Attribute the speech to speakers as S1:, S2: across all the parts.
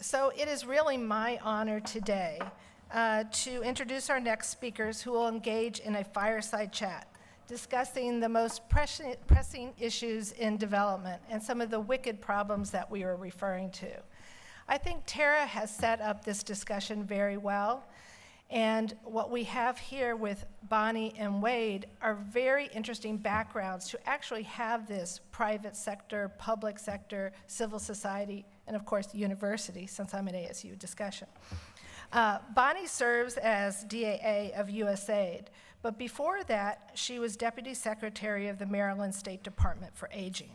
S1: So it is really my honor today to introduce our next speakers who will engage in a fireside chat, discussing the most pressing issues in development and some of the wicked problems that we are referring to. I think Tara has set up this discussion very well, and what we have here with Bonnie and Wade are very interesting backgrounds to actually have this private sector, public sector, civil society, and of course university, since I'm an ASU discussion. Bonnie serves as DAA of USAID, but before that, she was Deputy Secretary of the Maryland State Department for Aging.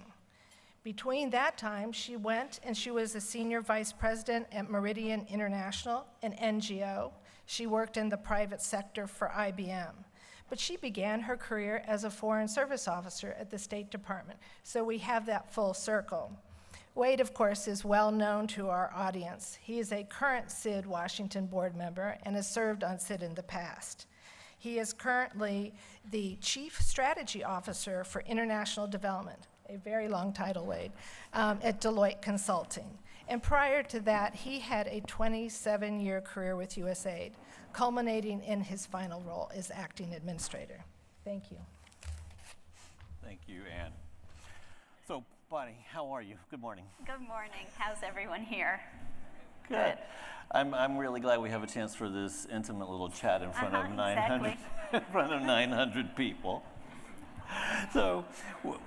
S1: Between that time, she went and she was a Senior Vice President at Meridian International, an NGO. She worked in the private sector for IBM. But she began her career as a Foreign Service Officer at the State Department, so we have that full circle. Wade, of course, is well known to our audience. He is a current SID-Washington board member and has served on SID in the past. He is currently the Chief Strategy Officer for International Development, a very long title, Wade, at Deloitte Consulting. And prior to that, he had a 27-year career with USAID, culminating in his final role as acting administrator. Thank you.
S2: Thank you, Ann. So, Bonnie, how are you? Good morning.
S3: Good morning. How's everyone here?
S2: Good. I'm really glad we have a chance for this intimate little chat in front of 900
S3: exactly.
S2: in front of 900 people. So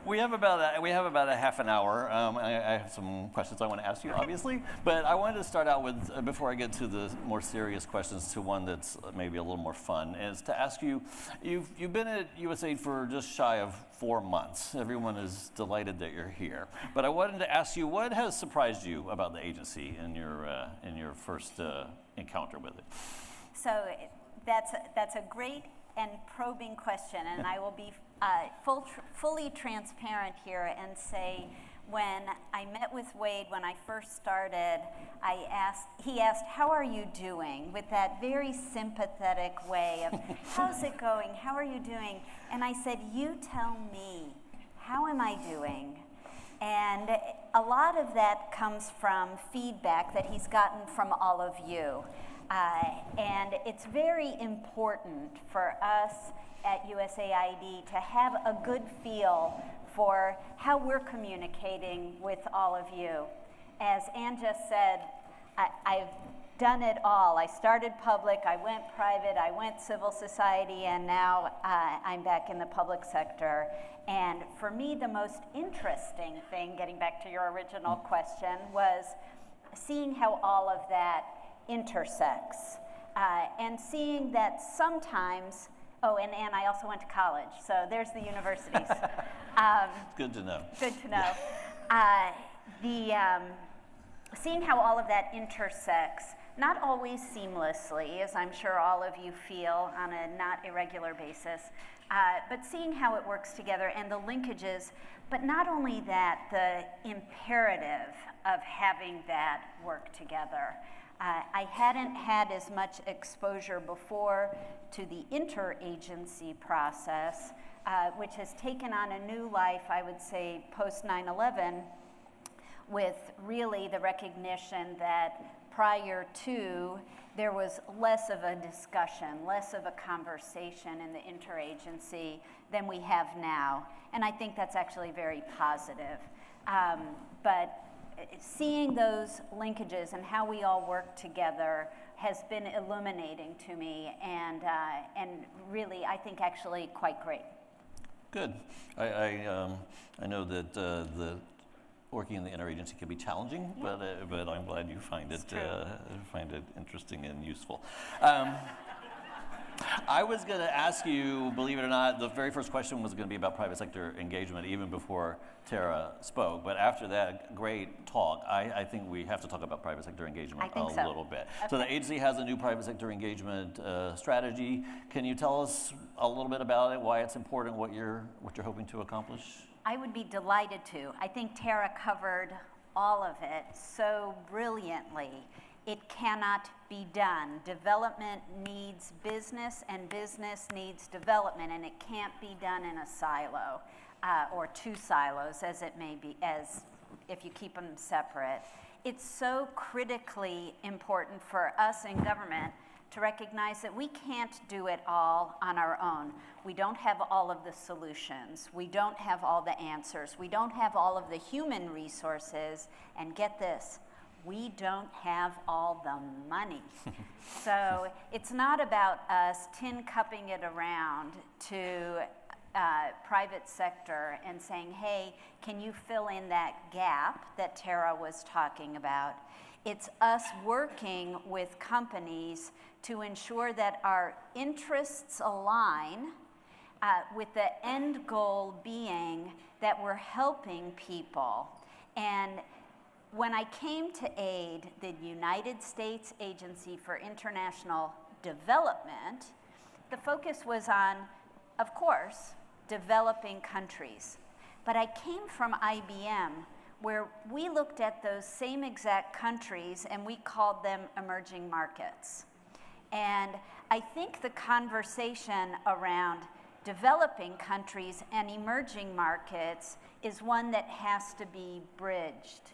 S2: we have about a half an hour. I have some questions I want to ask you, obviously, but I wanted to start out with, before I get to the more serious questions, to one that's maybe a little more fun, is to ask you, you've been at USAID for just shy of 4 months. Everyone is delighted that you're here, but I wanted to ask you, what has surprised you about the agency in your first encounter with it?
S3: So that's a great and probing question, and I will be fully transparent here and say, when I met with Wade when I first started, he asked, how are you doing? With that very sympathetic way of, how's it going? How are you doing? And I said, you tell me, how am I doing? And a lot of that comes from feedback that he's gotten from all of you. And it's very important for us at USAID to have a good feel for how we're communicating with all of you. As Ann just said, I've done it all. I started public, I went private, I went civil society, and now I'm back in the public sector. And for me, the most interesting thing, getting back to your original question, was seeing how all of that intersects, and seeing that sometimes, and I also went to college, so there's the universities.
S2: Good to know.
S3: Good to know. Seeing how all of that intersects, not always seamlessly, as I'm sure all of you feel on a not irregular basis, but seeing how it works together and the linkages, but not only that, the imperative of having that work together. I hadn't had as much exposure before to the interagency process, which has taken on a new life, I would say, post 9/11, with really the recognition that prior to, there was less of a discussion, less of a conversation in the interagency than we have now. And I think that's actually very positive. But seeing those linkages and how we all work together has been illuminating to me, and really, I think, actually quite great.
S2: Good. I know that the working in the interagency can be challenging, yeah. but I'm glad you find it interesting and useful. I was going to ask you, believe it or not, the very first question was going to be about private sector engagement, even before Tara spoke. But after that great talk, I think we have to talk about private sector engagement a little bit. Okay. So the agency has a new private sector engagement strategy. Can you tell us a little bit about it, why it's important, what you're hoping to accomplish?
S3: I would be delighted to. I think Tara covered all of it so brilliantly. It cannot be done. Development needs business, and business needs development, and it can't be done in a silo, or two silos, as it may be, as if you keep them separate. it's so critically important for us in government to recognize that we can't do it all on our own. We don't have all of the solutions. We don't have all the answers. We don't have all of the human resources. And get this, we don't have all the money. So it's not about us tin cupping it around to private sector and saying, hey, can you fill in that gap that Tara was talking about? It's us working with companies to ensure that our interests align with the end goal being that we're helping people. And when I came to AID, the United States Agency for International Development, the focus was on, of course, developing countries. But I came from IBM, where we looked at those same exact countries and we called them emerging markets. And I think the conversation around developing countries and emerging markets is one that has to be bridged.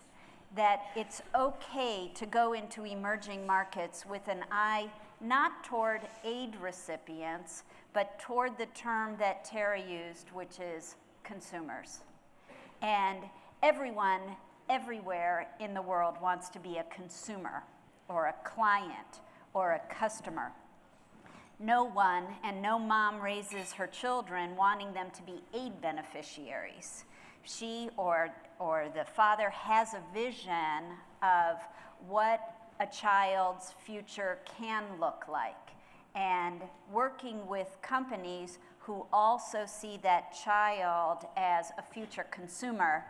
S3: That it's okay to go into emerging markets with an eye not toward aid recipients, but toward the term that Tara used, which is consumers. And everyone, everywhere in the world wants to be a consumer or a client or a customer. No one and no mom raises her children wanting them to be aid beneficiaries. She or the father has a vision of what a child's future can look like. And working with companies who also see that child as a future consumer,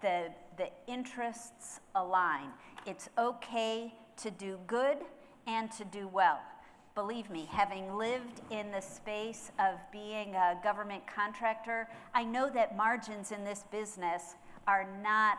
S3: the interests align. It's okay to do good and to do well. Believe me, having lived in the space of being a government contractor, I know that margins in this business are not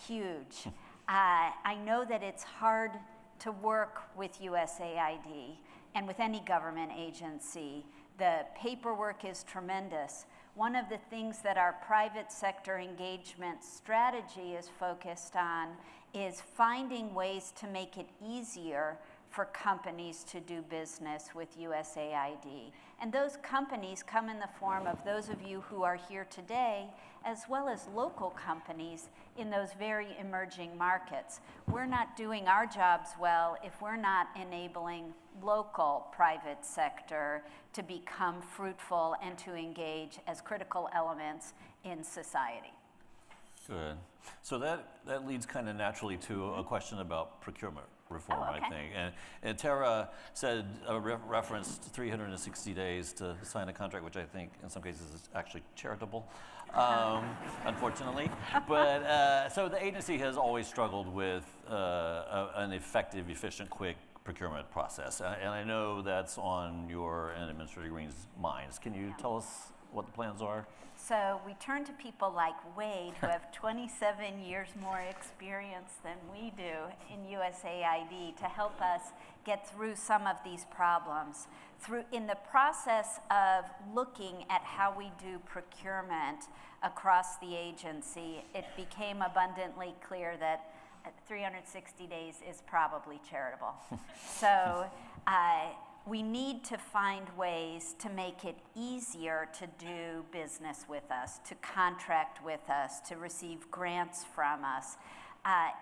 S3: huge. I know that it's hard to work with USAID and with any government agency. The paperwork is tremendous. One of the things that our private sector engagement strategy is focused on is finding ways to make it easier for companies to do business with USAID. And those companies come in the form of those of you who are here today, as well as local companies in those very emerging markets. We're not doing our jobs well if we're not enabling local private sector to become fruitful and to engage as critical elements in society.
S2: Good. So that leads kind of naturally to a question about procurement reform,
S3: Oh, okay.
S2: I think. And Tara said, referenced 360 days to sign a contract, which I think in some cases is actually charitable, unfortunately. But so the agency has always struggled with an effective, efficient, quick procurement process. And I know that's on your and Administrator Green's minds. Can you tell us what the plans are?
S3: So we turn to people like Wade, who have 27 years more experience than we do in USAID, to help us get through some of these problems. In the process of looking at how we do procurement across the agency, it became abundantly clear that 360 days is probably charitable. So we need to find ways to make it easier to do business with us, to contract with us, to receive grants from us.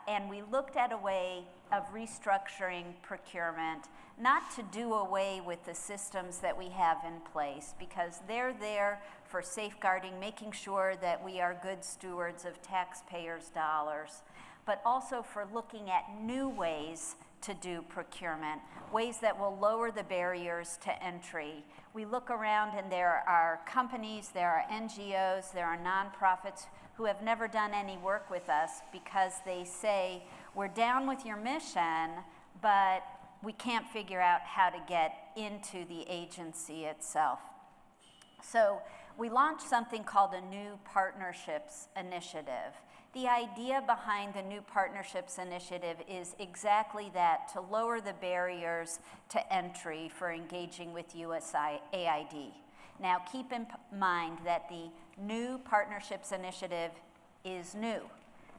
S3: And we looked at a way of restructuring procurement, not to do away with the systems that we have in place, because they're there for safeguarding, making sure that we are good stewards of taxpayers' dollars, but also for looking at new ways to do procurement, ways that will lower the barriers to entry. We look around and there are companies, there are NGOs, there are nonprofits who have never done any work with us because they say, we're down with your mission, but we can't figure out how to get into the agency itself. So we launched something called a New Partnerships Initiative. The idea behind the New Partnerships Initiative is exactly that, to lower the barriers to entry for engaging with USAID. Now, keep in mind that the New Partnerships Initiative is new.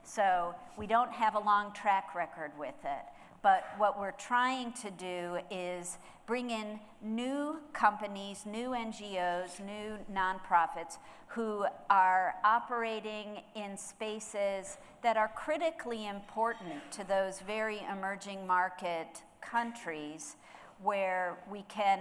S3: So we don't have a long track record with it. But what we're trying to do is bring in new companies, new NGOs, new nonprofits who are operating in spaces that are critically important to those very emerging market countries, where we can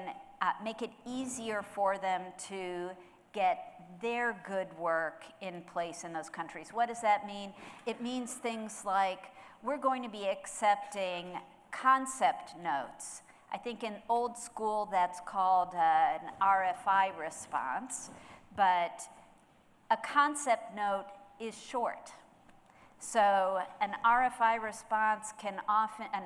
S3: make it easier for them to get their good work in place in those countries. What does that mean? It means things like, we're going to be accepting concept notes. I think in old school that's called an RFI response, but a concept note is short. So an RFI response can often, and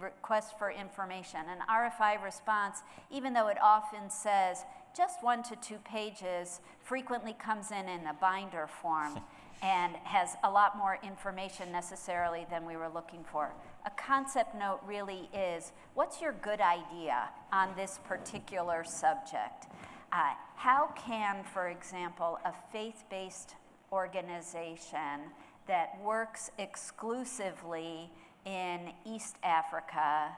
S3: request for information, an RFI response, even though it often says just 1 to 2 pages, frequently comes in a binder form and has a lot more information necessarily than we were looking for. A concept note really is, what's your good idea on this particular subject? How can, for example, a faith-based organization that works exclusively in East Africa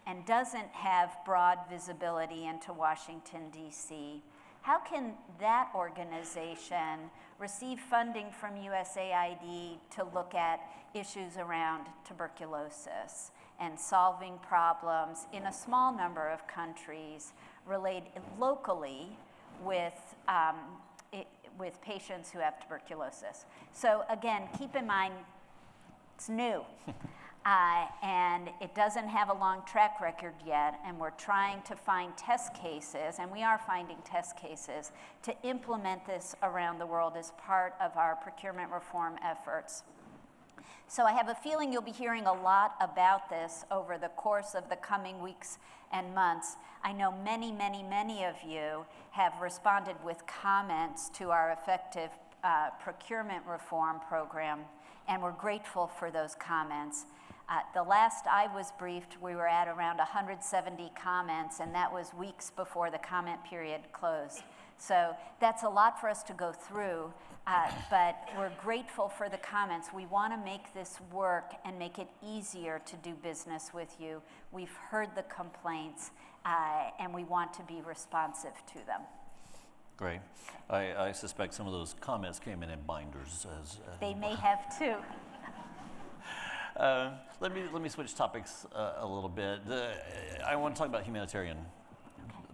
S3: and doesn't have broad visibility into Washington, D.C., how can that organization receive funding from USAID to look at issues around tuberculosis and solving problems in a small number of countries related locally with patients who have tuberculosis? So again, keep in mind, it's new. And it doesn't have a long track record yet, and we're trying to find test cases, and we are finding test cases, to implement this around the world as part of our procurement reform efforts. So I have a feeling you'll be hearing a lot about this over the course of the coming weeks and months. I know many, many, many of you have responded with comments to our effective procurement reform program, and we're grateful for those comments. The last I was briefed, we were at around 170 comments, and that was weeks before the comment period closed. So that's a lot for us to go through, but we're grateful for the comments. We want to make this work and make it easier to do business with you. We've heard the complaints, and we want to be responsive to them.
S2: Great. I suspect some of those comments came in binders.
S3: They may have too.
S2: Let me switch topics a little bit. I want to talk about humanitarian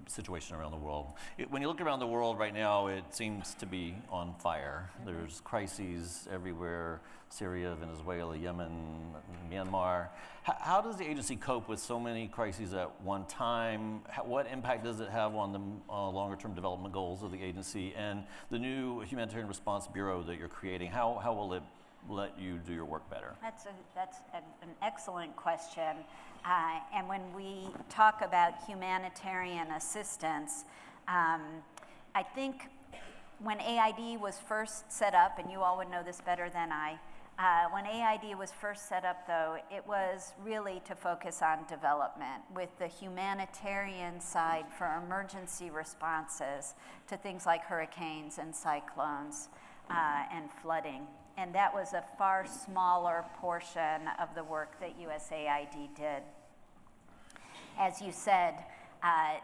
S2: situation around the world. When you look around the world right now, it seems to be on fire. There's crises everywhere: Syria, Venezuela, Yemen, Myanmar. How does the agency cope with so many crises at one time? What impact does it have on the longer-term development goals of the agency? And the new Humanitarian Response Bureau that you're creating, how will it let you do your work better?
S3: That's an excellent question. And when we talk about humanitarian assistance, I think when AID was first set up, and you all would know this better than I, when AID was first set up, though, it was really to focus on development, with the humanitarian side for emergency responses to things like hurricanes and cyclones and flooding. And that was a far smaller portion of the work that USAID did. As you said,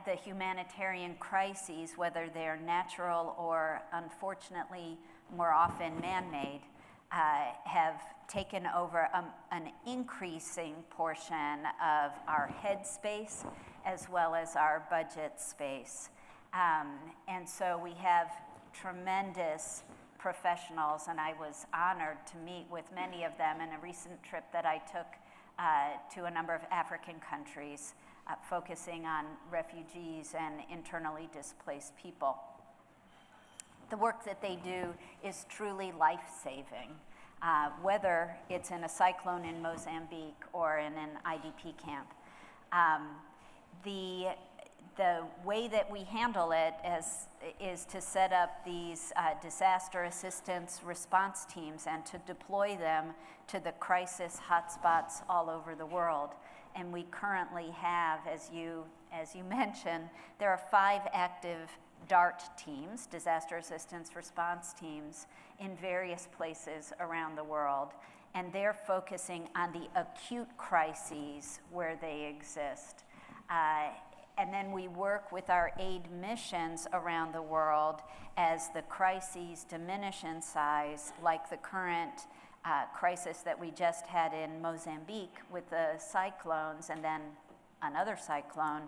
S3: the humanitarian crises, whether they're natural or unfortunately more often man-made, have taken over an increasing portion of our head space as well as our budget space. And so we have tremendous professionals, and I was honored to meet with many of them in a recent trip that I took to a number of African countries, focusing on refugees and internally displaced people. The work that they do is truly life-saving, whether it's in a cyclone in Mozambique or in an IDP camp. The way that we handle it is to set up these disaster assistance response teams and to deploy them to the crisis hotspots all over the world. And we currently have, as you mentioned, there are 5 active DART teams, disaster assistance response teams, in various places around the world. and they're focusing on the acute crises where they exist. And then we work with our aid missions around the world as the crises diminish in size, like the current crisis that we just had in Mozambique with the cyclones and then another cyclone.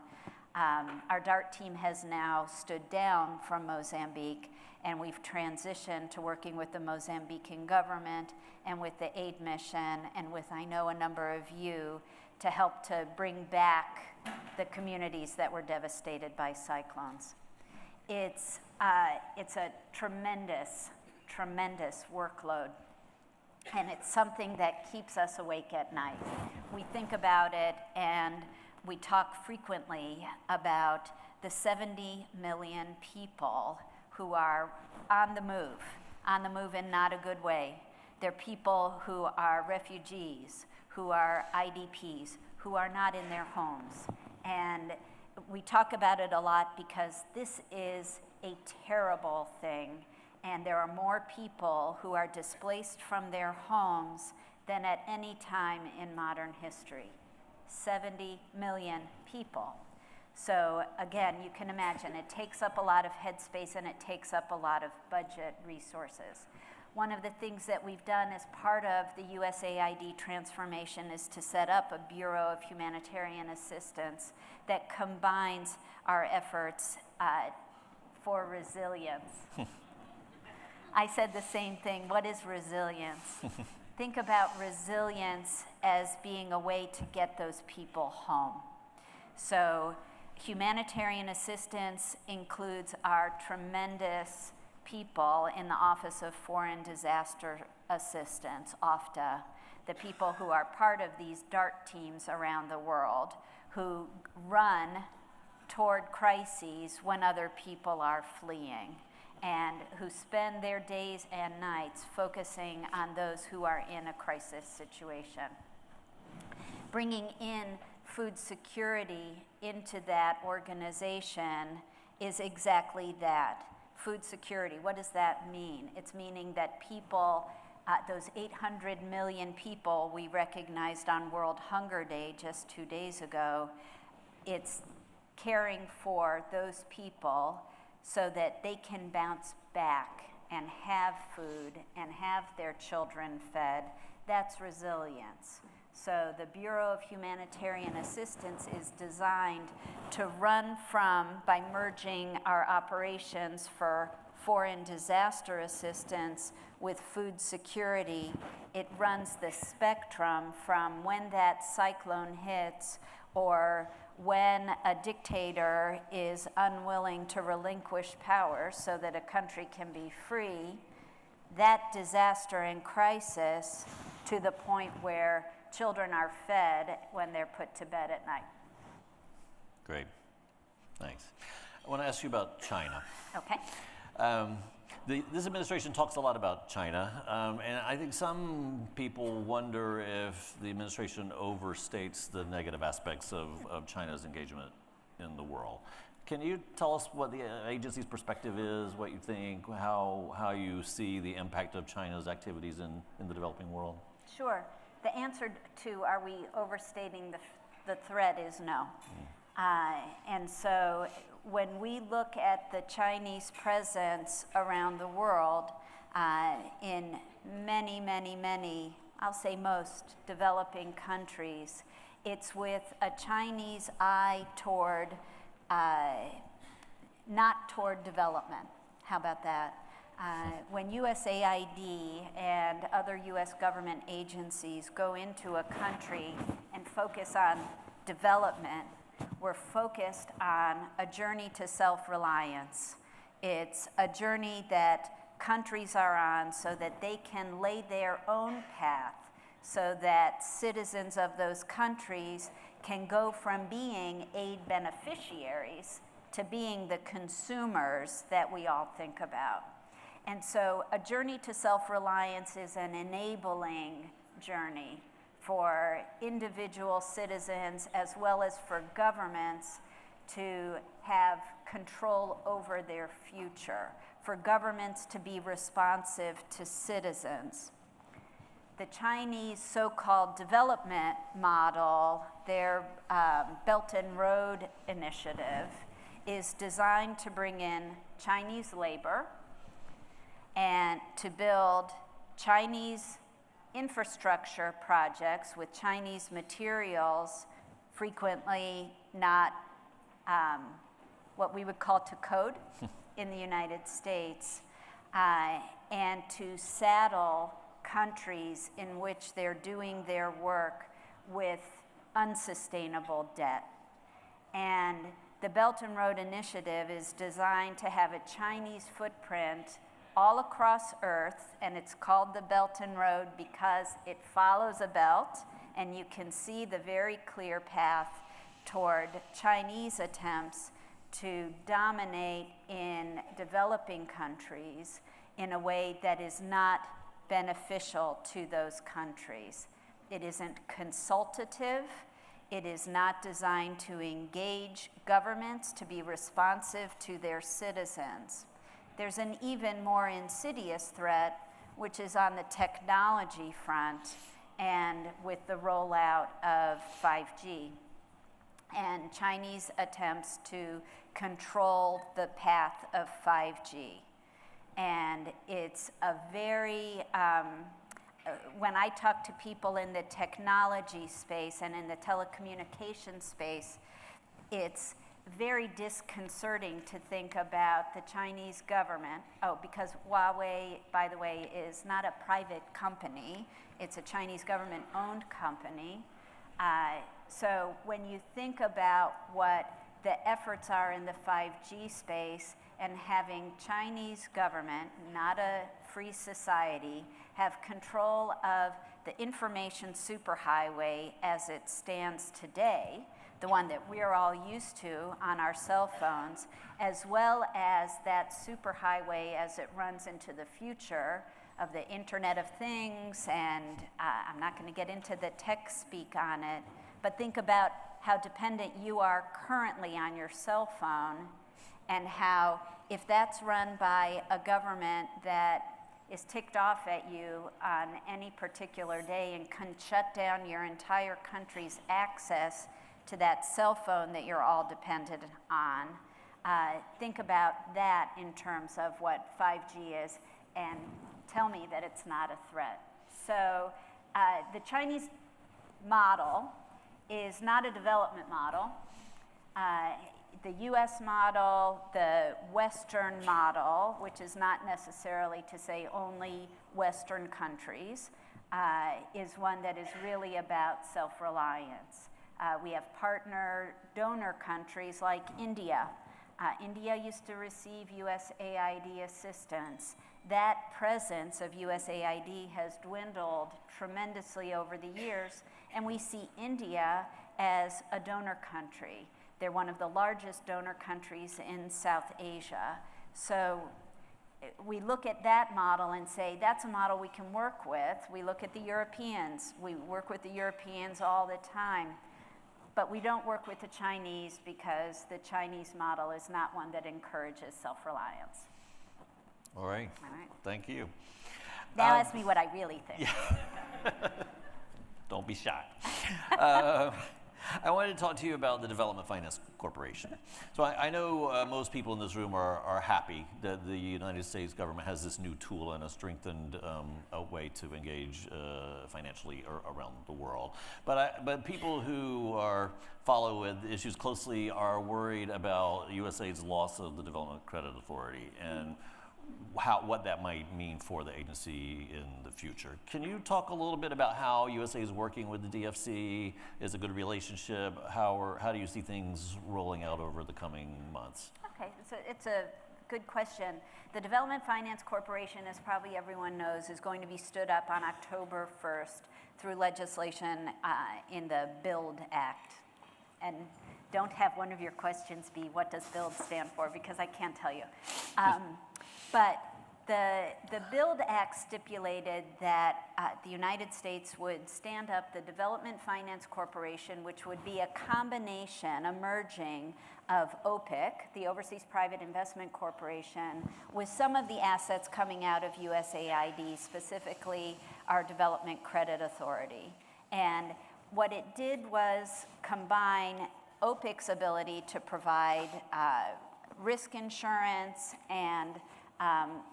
S3: Our DART team has now stood down from Mozambique, and we've transitioned to working with the Mozambican government and with the aid mission and with, I know, a number of you to help to bring back the communities that were devastated by cyclones. It's a tremendous, tremendous workload, and it's something that keeps us awake at night. We think about it, and we talk frequently about the 70 million people who are on the move in not a good way. They're people who are refugees, who are IDPs, who are not in their homes. And we talk about it a lot because this is a terrible thing, and there are more people who are displaced from their homes than at any time in modern history. 70 million people. So again, you can imagine it takes up a lot of headspace and it takes up a lot of budget resources. One of the things that we've done as part of the USAID transformation is to set up a Bureau of Humanitarian Assistance that combines our efforts for resilience. I said the same thing. What is resilience? Think about resilience as being a way to get those people home. So humanitarian assistance includes our tremendous people in the Office of Foreign Disaster Assistance, OFDA, the people who are part of these DART teams around the world who run toward crises when other people are fleeing, and who spend their days and nights focusing on those who are in a crisis situation. Bringing in food security into that organization is exactly that. Food security, what does that mean? It's meaning that people, those 800 million people we recognized on World Hunger Day just 2 days ago, it's caring for those people so that they can bounce back and have food and have their children fed. That's resilience. So the Bureau of Humanitarian Assistance is designed to run from, by merging our operations for foreign disaster assistance with food security, it runs the spectrum from when that cyclone hits or when a dictator is unwilling to relinquish power so that a country can be free, that disaster and crisis to the point where children are fed when they're put to bed at night.
S2: Great, thanks. I want to ask you about China.
S3: Okay.
S2: This administration talks a lot about China, and I think some people wonder if the administration overstates the negative aspects of China's engagement in the world. Can you tell us what the agency's perspective is, what you think, how you see the impact of China's activities in the developing world?
S3: Sure. The answer to are we overstating the threat is no. And so when we look at the Chinese presence around the world in many, many, many, I'll say most developing countries, it's with a Chinese eye toward, not toward development. How about that? When USAID and other US government agencies go into a country and focus on development, we're focused on a journey to self-reliance. It's a journey that countries are on so that they can lay their own path, so that citizens of those countries can go from being aid beneficiaries to being the consumers that we all think about. And so a journey to self-reliance is an enabling journey for individual citizens as well as for governments to have control over their future, for governments to be responsive to citizens. the Chinese so-called development model, their Belt and Road Initiative, is designed to bring in Chinese labor and to build Chinese infrastructure projects with Chinese materials, frequently not what we would call to code in the United States, and to saddle countries in which they're doing their work with unsustainable debt. And the Belt and Road Initiative is designed to have a Chinese footprint all across Earth, and it's called the Belt and Road because it follows a belt, and you can see the very clear path toward Chinese attempts to dominate in developing countries in a way that is not beneficial to those countries. It isn't consultative. It is not designed to engage governments to be responsive to their citizens. There's an even more insidious threat, which is on the technology front and with the rollout of 5G and Chinese attempts to control the path of 5G. And it's a very, when I talk to people in the technology space and in the telecommunication space, it's very disconcerting to think about the Chinese government. Oh, because Huawei, by the way, is not a private company. It's a Chinese government-owned company. So when you think about what the efforts are in the 5G space and having Chinese government, not a free society, have control of the information superhighway as it stands today, the one that we're all used to on our cell phones, as well as that superhighway as it runs into the future of the Internet of Things, and I'm not going to get into the tech speak on it, but think about how dependent you are currently on your cell phone, and how if that's run by a government that is ticked off at you on any particular day and can shut down your entire country's access to that cell phone that you're all dependent on, think about that in terms of what 5G is, and tell me that it's not a threat. So the Chinese model is not a development model. The US model, the Western model, which is not necessarily to say only Western countries, is one that is really about self-reliance. We have partner donor countries like India. India used to receive USAID assistance. That presence of USAID has dwindled tremendously over the years, and we see India as a donor country. They're one of the largest donor countries in South Asia. So we look at that model and say, that's a model we can work with. We look at the Europeans. We work with the Europeans all the time. But we don't work with the Chinese because the Chinese model is not one that encourages self-reliance.
S2: All right.
S3: All right.
S2: Thank you.
S3: Now ask me what I really think.
S2: Don't be shy. I wanted to talk to you about the Development Finance Corporation. So I know most people in this room are happy that the United States government has this new tool and a strengthened a way to engage financially around the world. But people who follow the issues closely are worried about USAID's loss of the Development Credit Authority and what that might mean for the agency in the future. Can you talk a little bit about how USAID is working with the DFC? Is a good relationship? How do you see things rolling out over the coming months?
S3: Okay, so it's a good question. The Development Finance Corporation, as probably everyone knows, is going to be stood up on October 1st through legislation in the BUILD Act. And don't have one of your questions be, what does BUILD stand for? Because I can't tell you. But the BUILD Act stipulated that the United States would stand up the Development Finance Corporation, which would be a combination, a merging of OPIC, the Overseas Private Investment Corporation, with some of the assets coming out of USAID, specifically our Development Credit Authority. And what it did was combine OPIC's ability to provide risk insurance and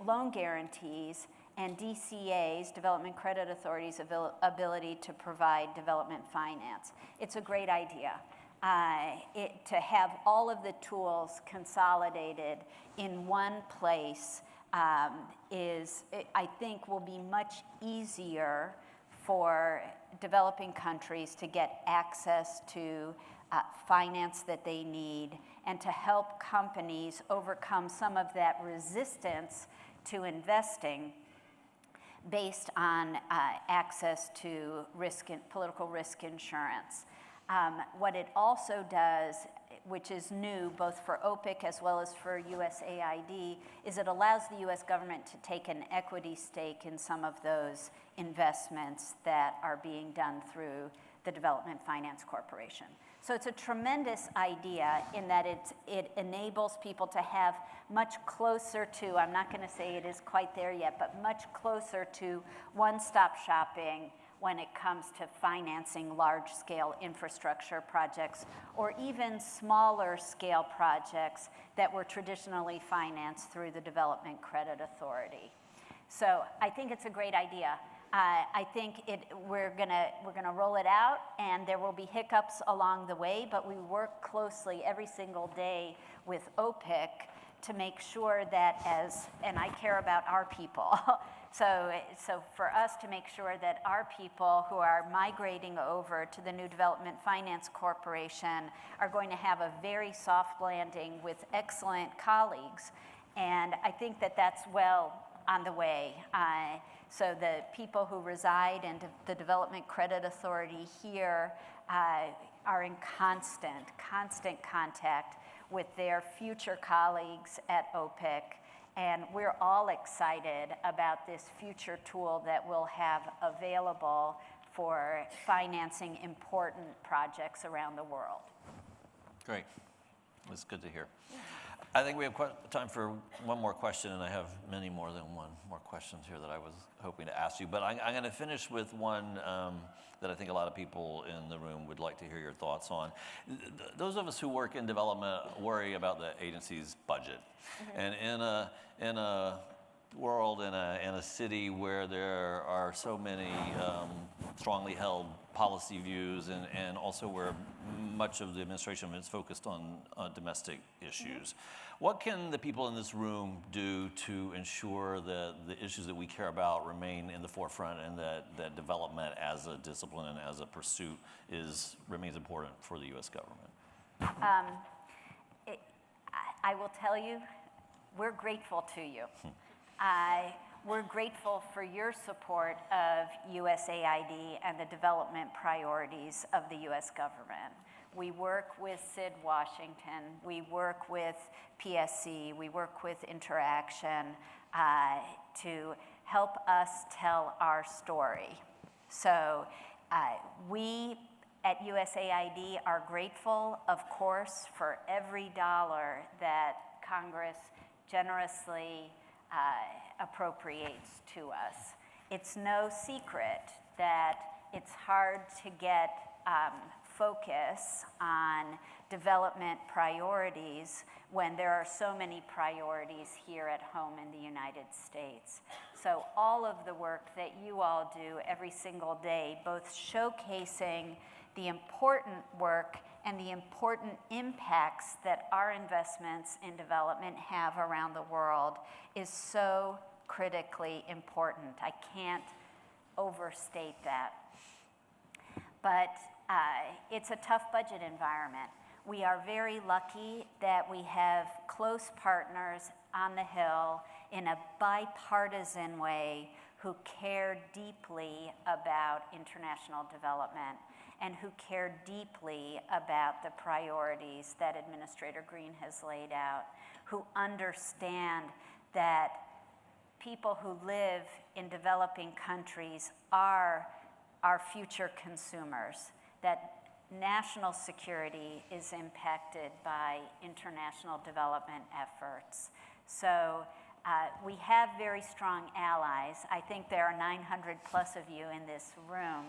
S3: loan guarantees, and DCA's, Development Credit Authority's ability to provide development finance. It's a great idea. To have all of the tools consolidated in one place I think will be much easier for developing countries to get access to finance that they need, and to help companies overcome some of that resistance to investing based on access to political risk insurance. What it also does, which is new both for OPIC as well as for USAID, is it allows the US government to take an equity stake in some of those investments that are being done through the Development Finance Corporation. So it's a tremendous idea in that it enables people to have much closer to, I'm not going to say it is quite there yet, but much closer to one-stop shopping when it comes to financing large-scale infrastructure projects, or even smaller scale projects that were traditionally financed through the Development Credit Authority. So I think it's a great idea. I think we're gonna roll it out, and there will be hiccups along the way, but we work closely every single day with OPIC to make sure that and I care about our people, so for us to make sure that our people who are migrating over to the new Development Finance Corporation are going to have a very soft landing with excellent colleagues, and I think that that's well on the way. So the people who reside in the Development Credit Authority here are in constant contact with their future colleagues at OPIC, and we're all excited about this future tool that we'll have available for financing important projects around the world.
S2: Great. That's good to hear. I think we have time for one more question, and I have many more than one more questions here that I was hoping to ask you. But I'm going to finish with one that I think a lot of people in the room would like to hear your thoughts on. Those of us who work in development worry about the agency's budget. Mm-hmm. And in a world, in a city where there are so many strongly held policy views, and also where much of the administration is focused on domestic issues. What can the people in this room do to ensure that the issues that we care about remain in the forefront, and that development as a discipline and as a pursuit remains important for the U.S. government?
S3: I will tell you, we're grateful to you. We're grateful for your support of USAID and the development priorities of the U.S. government. We work with SID-Washington, we work with PSC, we work with Interaction to help us tell our story. So we at USAID are grateful, of course, for every dollar that Congress generously appropriates to us. It's no secret that it's hard to get focus on development priorities when there are so many priorities here at home in the United States. So all of the work that you all do every single day, both showcasing the important work and the important impacts that our investments in development have around the world, is so critically important. I can't overstate that. But it's a tough budget environment. We are very lucky that we have close partners on the Hill in a bipartisan way who care deeply about international development, and who care deeply about the priorities that Administrator Green has laid out, who understand that people who live in developing countries are our future consumers, that national security is impacted by international development efforts. So We have very strong allies. I think there are 900 plus of you in this room,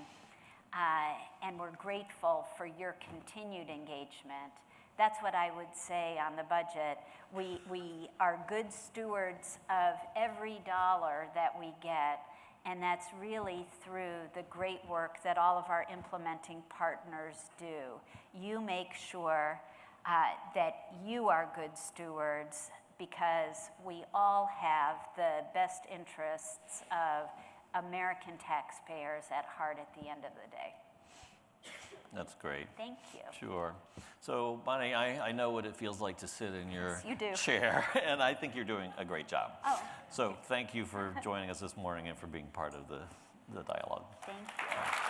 S3: and we're grateful for your continued engagement. That's what I would say on the budget. We are good stewards of every dollar that we get, and that's really through the great work that all of our implementing partners do. You make sure that you are good stewards, because we all have the best interests of American taxpayers at heart at the end of the day.
S2: That's great.
S3: Thank you.
S2: Sure. So, Bonnie, I know what it feels like to sit in your
S3: Yes, you do.
S2: chair, and I think you're doing a great job.
S3: Oh.
S2: So thank you for joining us this morning and for being part of the dialogue.
S3: Thank you.